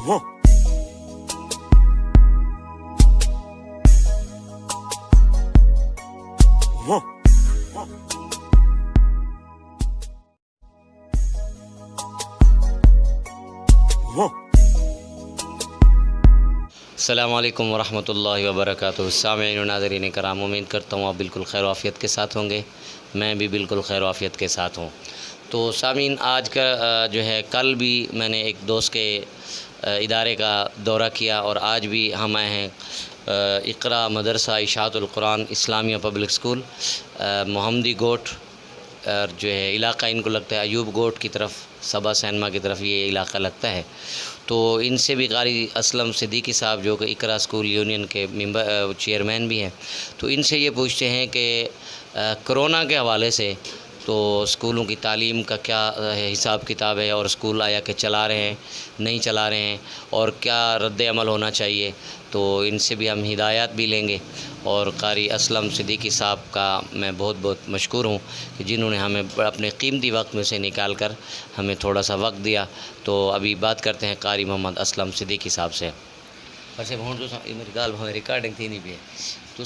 السلام علیکم ورحمۃ اللہ وبرکاتہ۔ سامعین و ناظرین کرام، امید کرتا ہوں آپ بالکل خیر و عافیت کے ساتھ ہوں گے، میں بھی بالکل خیر و عافیت کے ساتھ ہوں۔ تو سامعین، آج کا جو ہے، کل بھی میں نے ایک دوست کے ادارے کا دورہ کیا اور آج بھی ہم آئے ہیں اقرا مدرسہ اشاعت القرآن اسلامیہ پبلک اسکول محمدی گوٹ، اور جو ہے علاقہ ان کو لگتا ہے ایوب گوٹ کی طرف، صبا سینما کی طرف یہ علاقہ لگتا ہے۔ تو ان سے بھی قاری اسلم صدیقی صاحب، جو کہ اقرا اسکول یونین کے چیئرمین بھی ہیں، تو ان سے یہ پوچھتے ہیں کہ کرونا کے حوالے سے تو اسکولوں کی تعلیم کا کیا حساب کتاب ہے، اور اسکول آیا کہ چلا رہے ہیں، نہیں چلا رہے ہیں، اور کیا رد عمل ہونا چاہیے۔ تو ان سے بھی ہم ہدایات بھی لیں گے، اور قاری اسلم صدیقی صاحب کا میں بہت بہت مشکور ہوں کہ جنہوں نے ہمیں اپنے قیمتی وقت میں سے نکال کر ہمیں تھوڑا سا وقت دیا۔ تو ابھی بات کرتے ہیں قاری محمد اسلم صدیقی صاحب سے۔ ویسے ہوں تو میری گال ریکارڈنگ تھی نہیں پہ تو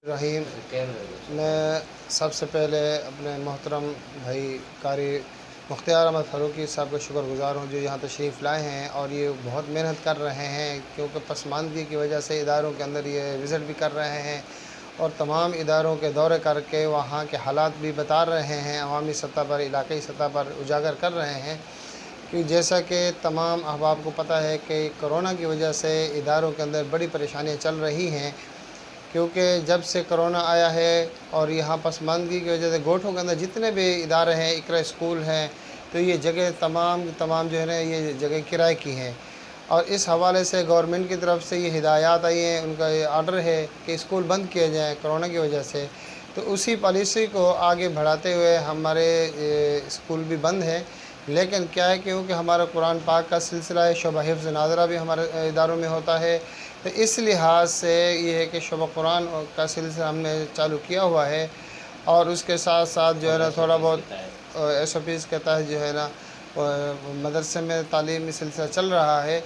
رحیم، میں سب سے پہلے اپنے محترم بھائی قاری مختار احمد فاروقی صاحب کا شکر گزار ہوں، جو یہاں تشریف لائے ہیں اور یہ بہت محنت کر رہے ہیں، کیونکہ پسماندگی کی وجہ سے اداروں کے اندر یہ وزٹ بھی کر رہے ہیں اور تمام اداروں کے دورے کر کے وہاں کے حالات بھی بتا رہے ہیں، عوامی سطح پر، علاقائی سطح پر اجاگر کر رہے ہیں۔ کہ جیسا کہ تمام احباب کو پتہ ہے کہ کرونا کی وجہ سے اداروں کے اندر بڑی پریشانیاں چل رہی ہیں، کیونکہ جب سے کرونا آیا ہے اور یہاں پسماندگی کی وجہ سے گوٹھوں کے اندر جتنے بھی ادارے ہیں، اقرا اسکول ہیں، تو یہ جگہ تمام جو ہے نا، یہ جگہ کرائے کی ہیں، اور اس حوالے سے گورنمنٹ کی طرف سے یہ ہدایات آئی ہیں، ان کا یہ آرڈر ہے کہ اسکول بند کیے جائیں کرونا کی وجہ سے۔ تو اسی پالیسی کو آگے بڑھاتے ہوئے ہمارے اسکول بھی بند ہیں، لیکن کیا ہے، کیونکہ ہمارا قرآن پاک کا سلسلہ ہے، شعبہ حفظ ناظرہ بھی ہمارے اداروں میں ہوتا ہے، تو اس لحاظ سے یہ ہے کہ شعبہ قرآن کا سلسلہ ہم نے چالو کیا ہوا ہے، اور اس کے ساتھ ساتھ جو ہے نا تھوڑا بہت SOPs کے تحت جو ہے نا مدرسے میں تعلیمی سلسلہ چل رہا ہے،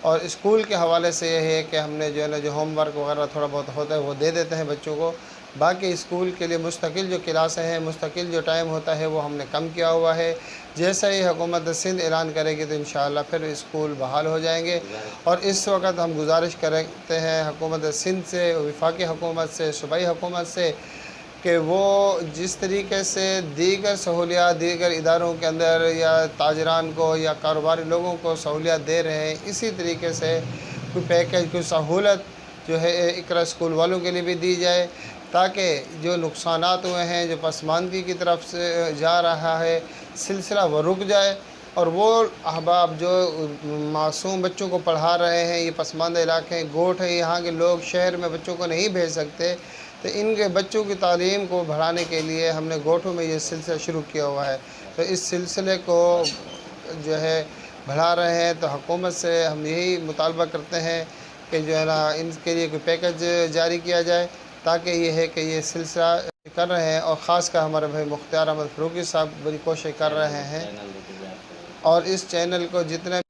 اور اسکول کے حوالے سے یہ ہے کہ ہم نے جو ہے نا جو ہوم ورک وغیرہ تھوڑا بہت ہوتا ہے وہ دے دیتے ہیں بچوں کو۔ باقی اسکول کے لیے مستقل جو کلاسیں ہیں، مستقل جو ٹائم ہوتا ہے، وہ ہم نے کم کیا ہوا ہے۔ جیسا ہی حکومت سندھ اعلان کرے گی تو انشاءاللہ پھر اسکول بحال ہو جائیں گے، اور اس وقت ہم گزارش کرتے ہیں حکومت سندھ سے، وفاقی حکومت سے، صوبائی حکومت سے، کہ وہ جس طریقے سے دیگر سہولیات دیگر اداروں کے اندر یا تاجران کو یا کاروباری لوگوں کو سہولیات دے رہے ہیں، اسی طریقے سے کوئی پیکیج، کوئی سہولت جو ہے اقرا اسکول والوں کے لیے بھی دی جائے، تاکہ جو نقصانات ہوئے ہیں، جو پسماندگی کی طرف سے جا رہا ہے سلسلہ، وہ رک جائے، اور وہ احباب جو معصوم بچوں کو پڑھا رہے ہیں، یہ پسماندہ علاقے ہیں، گوٹھ ہیں، یہاں کے لوگ شہر میں بچوں کو نہیں بھیج سکتے، تو ان کے بچوں کی تعلیم کو بڑھانے کے لیے ہم نے گوٹھوں میں یہ سلسلہ شروع کیا ہوا ہے۔ تو اس سلسلے کو جو ہے بڑھا رہے ہیں، تو حکومت سے ہم یہی مطالبہ کرتے ہیں کہ جو ہے نا ان کے لیے کوئی پیکج جاری کیا جائے، تاکہ یہ ہے کہ یہ سلسلہ کر رہے ہیں، اور خاص کر ہمارے بھائی مختار احمد فاروقی صاحب بڑی کوشش کر رہے ہیں، اور اس چینل کو جتنے